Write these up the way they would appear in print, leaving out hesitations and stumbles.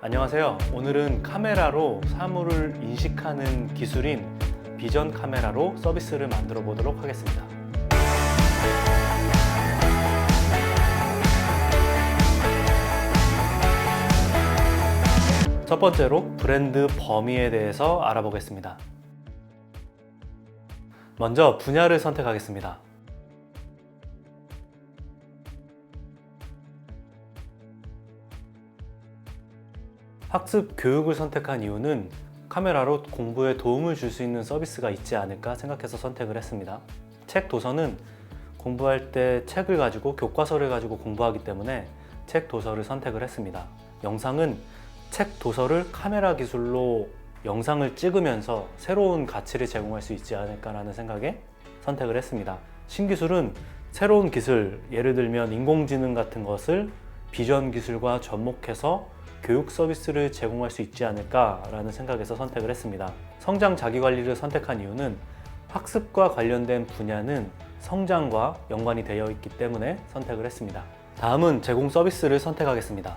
안녕하세요. 오늘은 카메라로 사물을 인식하는 기술인 비전 카메라로 서비스를 만들어 보도록 하겠습니다. 첫 번째로 브랜드 범위에 대해서 알아보겠습니다. 먼저 분야를 선택하겠습니다. 학습 교육을 선택한 이유는 카메라로 공부에 도움을 줄 수 있는 서비스가 있지 않을까 생각해서 선택을 했습니다. 책 도서는 공부할 때 책을 가지고 교과서를 가지고 공부하기 때문에 책 도서를 선택을 했습니다. 영상은 책 도서를 카메라 기술로 영상을 찍으면서 새로운 가치를 제공할 수 있지 않을까라는 생각에 선택을 했습니다. 신기술은 새로운 기술, 예를 들면 인공지능 같은 것을 비전 기술과 접목해서 교육 서비스를 제공할 수 있지 않을까라는 생각에서 선택을 했습니다. 성장 자기관리를 선택한 이유는 학습과 관련된 분야는 성장과 연관이 되어 있기 때문에 선택을 했습니다. 다음은 제공 서비스를 선택하겠습니다.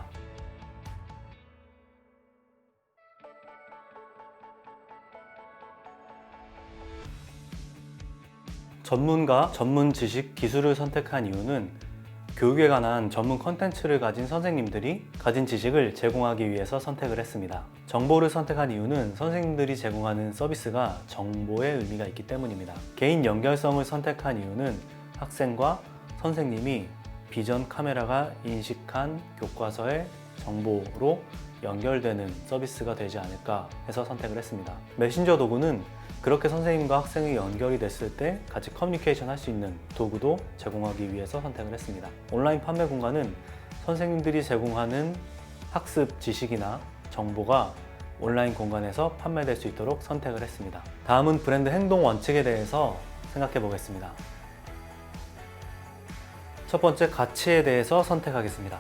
전문가, 전문 지식, 기술을 선택한 이유는 교육에 관한 전문 컨텐츠를 가진 선생님들이 가진 지식을 제공하기 위해서 선택을 했습니다. 정보를 선택한 이유는 선생님들이 제공하는 서비스가 정보의 의미가 있기 때문입니다. 개인 연결성을 선택한 이유는 학생과 선생님이 비전 카메라가 인식한 교과서의 정보로 연결되는 서비스가 되지 않을까 해서 선택을 했습니다. 메신저 도구는 그렇게 선생님과 학생이 연결이 됐을 때 같이 커뮤니케이션 할 수 있는 도구도 제공하기 위해서 선택을 했습니다. 온라인 판매 공간은 선생님들이 제공하는 학습 지식이나 정보가 온라인 공간에서 판매될 수 있도록 선택을 했습니다. 다음은 브랜드 행동 원칙에 대해서 생각해 보겠습니다. 첫 번째, 가치에 대해서 선택하겠습니다.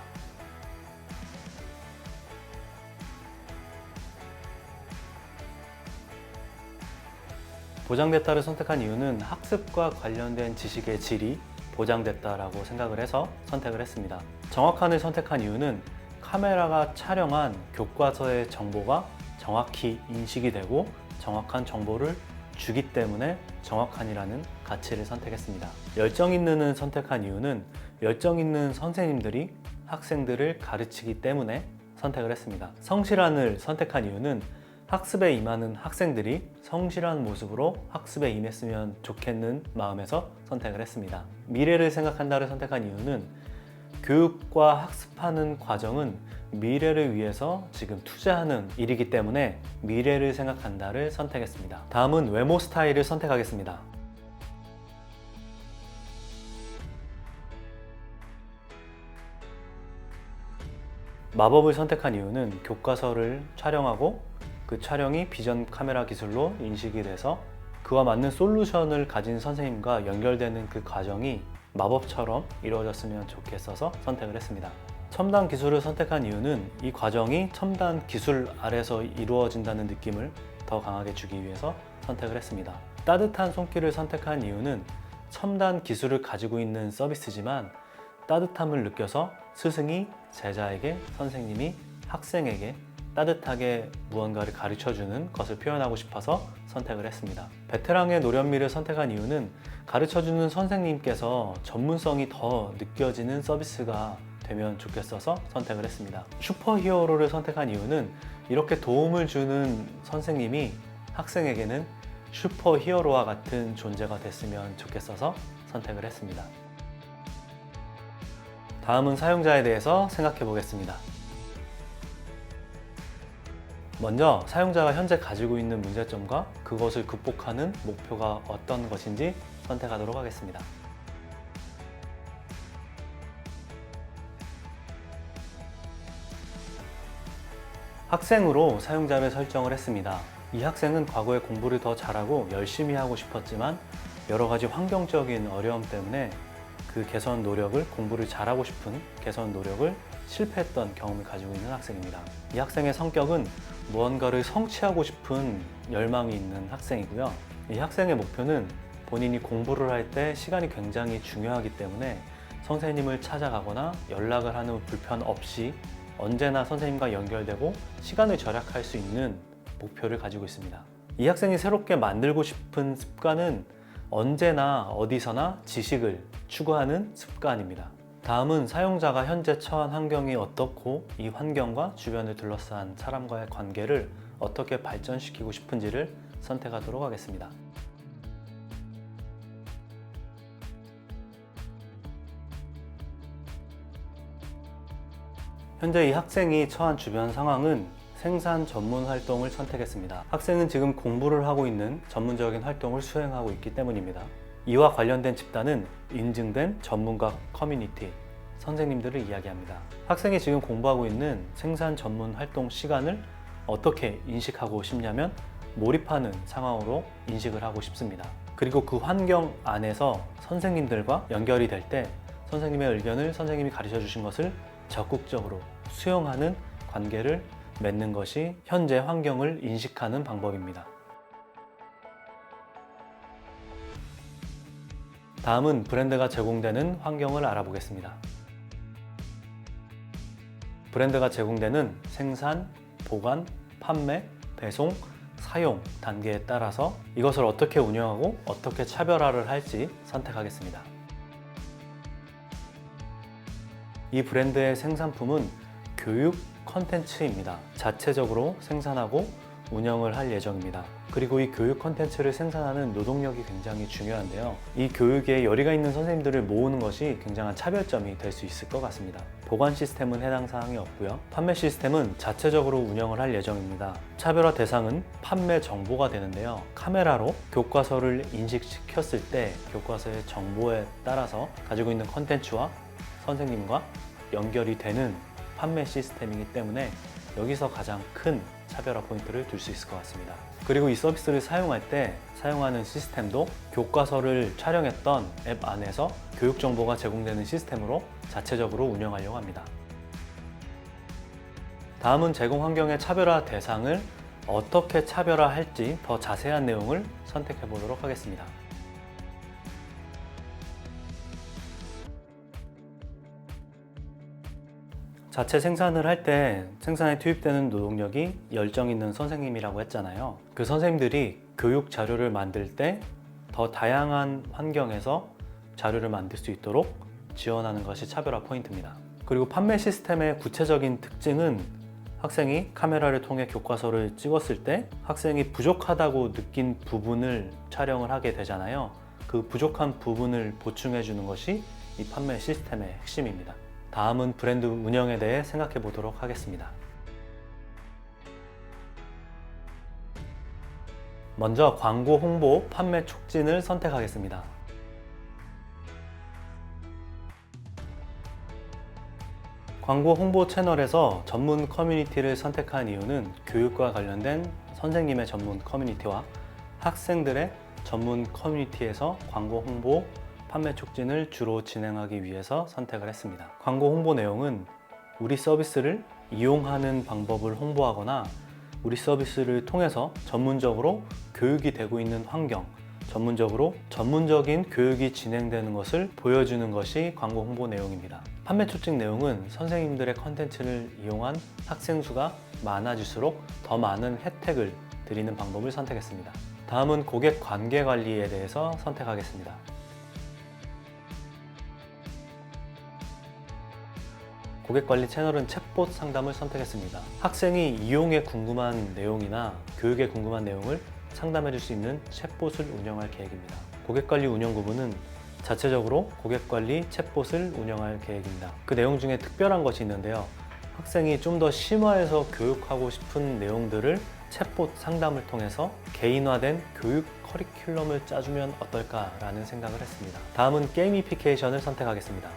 보장됐다를 선택한 이유는 학습과 관련된 지식의 질이 보장됐다라고 생각을 해서 선택을 했습니다. 정확한을 선택한 이유는 카메라가 촬영한 교과서의 정보가 정확히 인식이 되고 정확한 정보를 주기 때문에 정확한이라는 가치를 선택했습니다. 열정 있는을 선택한 이유는 열정 있는 선생님들이 학생들을 가르치기 때문에 선택을 했습니다. 성실한을 선택한 이유는 학습에 임하는 학생들이 성실한 모습으로 학습에 임했으면 좋겠는 마음에서 선택을 했습니다. 미래를 생각한다를 선택한 이유는 교육과 학습하는 과정은 미래를 위해서 지금 투자하는 일이기 때문에 미래를 생각한다를 선택했습니다. 다음은 외모 스타일을 선택하겠습니다. 마법을 선택한 이유는 교과서를 촬영하고 그 촬영이 비전 카메라 기술로 인식이 돼서 그와 맞는 솔루션을 가진 선생님과 연결되는 그 과정이 마법처럼 이루어졌으면 좋겠어서 선택을 했습니다. 첨단 기술을 선택한 이유는 이 과정이 첨단 기술 아래서 이루어진다는 느낌을 더 강하게 주기 위해서 선택을 했습니다. 따뜻한 손길을 선택한 이유는 첨단 기술을 가지고 있는 서비스지만 따뜻함을 느껴서 스승이 제자에게, 선생님이 학생에게 따뜻하게 무언가를 가르쳐주는 것을 표현하고 싶어서 선택을 했습니다. 베테랑의 노련미를 선택한 이유는 가르쳐주는 선생님께서 전문성이 더 느껴지는 서비스가 되면 좋겠어서 선택을 했습니다. 슈퍼히어로를 선택한 이유는 이렇게 도움을 주는 선생님이 학생에게는 슈퍼히어로와 같은 존재가 됐으면 좋겠어서 선택을 했습니다. 다음은 사용자에 대해서 생각해 보겠습니다. 먼저 사용자가 현재 가지고 있는 문제점과 그것을 극복하는 목표가 어떤 것인지 선택하도록 하겠습니다. 학생으로 사용자를 설정을 했습니다. 이 학생은 과거에 공부를 더 잘하고 열심히 하고 싶었지만 여러 가지 환경적인 어려움 때문에 그 개선 노력을, 공부를 잘하고 싶은 개선 노력을 실패했던 경험을 가지고 있는 학생입니다. 이 학생의 성격은 무언가를 성취하고 싶은 열망이 있는 학생이고요. 이 학생의 목표는 본인이 공부를 할 때 시간이 굉장히 중요하기 때문에 선생님을 찾아가거나 연락을 하는 불편 없이 언제나 선생님과 연결되고 시간을 절약할 수 있는 목표를 가지고 있습니다. 이 학생이 새롭게 만들고 싶은 습관은 언제나 어디서나 지식을 추구하는 습관입니다. 다음은 사용자가 현재 처한 환경이 어떻고 이 환경과 주변을 둘러싼 사람과의 관계를 어떻게 발전시키고 싶은지를 선택하도록 하겠습니다. 현재 이 학생이 처한 주변 상황은 생산 전문 활동을 선택했습니다. 학생은 지금 공부를 하고 있는 전문적인 활동을 수행하고 있기 때문입니다. 이와 관련된 집단은 인증된 전문가 커뮤니티, 선생님들을 이야기합니다. 학생이 지금 공부하고 있는 생산 전문 활동 시간을 어떻게 인식하고 싶냐면 몰입하는 상황으로 인식을 하고 싶습니다. 그리고 그 환경 안에서 선생님들과 연결이 될 때 선생님의 의견을 선생님이 가르쳐 주신 것을 적극적으로 수용하는 관계를 맺는 것이 현재 환경을 인식하는 방법입니다. 다음은 브랜드가 제공되는 환경을 알아보겠습니다. 브랜드가 제공되는 생산, 보관, 판매, 배송, 사용 단계에 따라서 이것을 어떻게 운영하고 어떻게 차별화를 할지 선택하겠습니다. 이 브랜드의 생산품은 교육 컨텐츠입니다. 자체적으로 생산하고 운영을 할 예정입니다. 그리고 이 교육 컨텐츠를 생산하는 노동력이 굉장히 중요한데요. 이 교육에 열의가 있는 선생님들을 모으는 것이 굉장한 차별점이 될 수 있을 것 같습니다. 보관 시스템은 해당 사항이 없고요. 판매 시스템은 자체적으로 운영을 할 예정입니다. 차별화 대상은 판매 정보가 되는데요. 카메라로 교과서를 인식시켰을 때 교과서의 정보에 따라서 가지고 있는 컨텐츠와 선생님과 연결이 되는 판매 시스템이기 때문에 여기서 가장 큰 차별화 포인트를 둘 수 있을 것 같습니다. 그리고 이 서비스를 사용할 때 사용하는 시스템도 교과서를 촬영했던 앱 안에서 교육 정보가 제공되는 시스템으로 자체적으로 운영하려고 합니다. 다음은 제공 환경의 차별화 대상을 어떻게 차별화할지 더 자세한 내용을 선택해 보도록 하겠습니다. 자체 생산을 할 때 생산에 투입되는 노동력이 열정 있는 선생님이라고 했잖아요. 그 선생님들이 교육 자료를 만들 때 더 다양한 환경에서 자료를 만들 수 있도록 지원하는 것이 차별화 포인트입니다. 그리고 판매 시스템의 구체적인 특징은 학생이 카메라를 통해 교과서를 찍었을 때 학생이 부족하다고 느낀 부분을 촬영을 하게 되잖아요. 그 부족한 부분을 보충해 주는 것이 이 판매 시스템의 핵심입니다. 다음은 브랜드 운영에 대해 생각해 보도록 하겠습니다. 먼저 광고 홍보, 판매 촉진을 선택하겠습니다. 광고 홍보 채널에서 전문 커뮤니티를 선택한 이유는 교육과 관련된 선생님의 전문 커뮤니티와 학생들의 전문 커뮤니티에서 광고 홍보, 판매 촉진을 주로 진행하기 위해서 선택을 했습니다. 광고 홍보 내용은 우리 서비스를 이용하는 방법을 홍보하거나 우리 서비스를 통해서 전문적으로 교육이 되고 있는 환경, 전문적인 교육이 진행되는 것을 보여주는 것이 광고 홍보 내용입니다. 판매 촉진 내용은 선생님들의 컨텐츠를 이용한 학생 수가 많아질수록 더 많은 혜택을 드리는 방법을 선택했습니다. 다음은 고객 관계 관리에 대해서 선택하겠습니다. 고객관리 채널은 챗봇 상담을 선택했습니다. 학생이 이용에 궁금한 내용이나 교육에 궁금한 내용을 상담해 줄 수 있는 챗봇을 운영할 계획입니다. 고객관리 운영 부분은 자체적으로 고객관리 챗봇을 운영할 계획입니다. 그 내용 중에 특별한 것이 있는데요. 학생이 좀 더 심화해서 교육하고 싶은 내용들을 챗봇 상담을 통해서 개인화된 교육 커리큘럼을 짜주면 어떨까라는 생각을 했습니다. 다음은 게이미피케이션을 선택하겠습니다.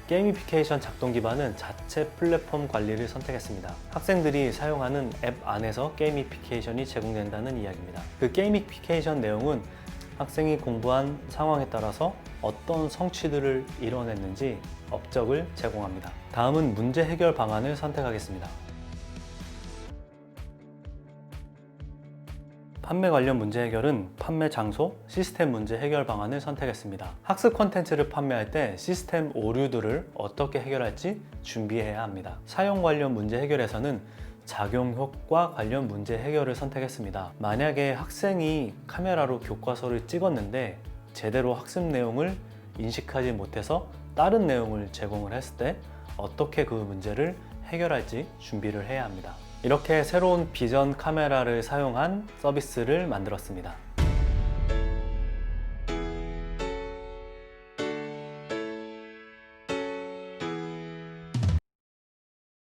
게이미피케이션 작동 기반은 자체 플랫폼 관리를 선택했습니다. 학생들이 사용하는 앱 안에서 게이미피케이션이 제공된다는 이야기입니다. 그 게이미피케이션 내용은 학생이 공부한 상황에 따라서 어떤 성취들을 이뤄냈는지 업적을 제공합니다. 다음은 문제 해결 방안을 선택하겠습니다. 판매 관련 문제 해결은 판매 장소, 시스템 문제 해결 방안을 선택했습니다. 학습 콘텐츠를 판매할 때 시스템 오류들을 어떻게 해결할지 준비해야 합니다. 사용 관련 문제 해결에서는 작용 효과 관련 문제 해결을 선택했습니다. 만약에 학생이 카메라로 교과서를 찍었는데 제대로 학습 내용을 인식하지 못해서 다른 내용을 제공을 했을 때 어떻게 그 문제를 해결할지 준비를 해야 합니다. 이렇게 새로운 비전 카메라를 사용한 서비스를 만들었습니다.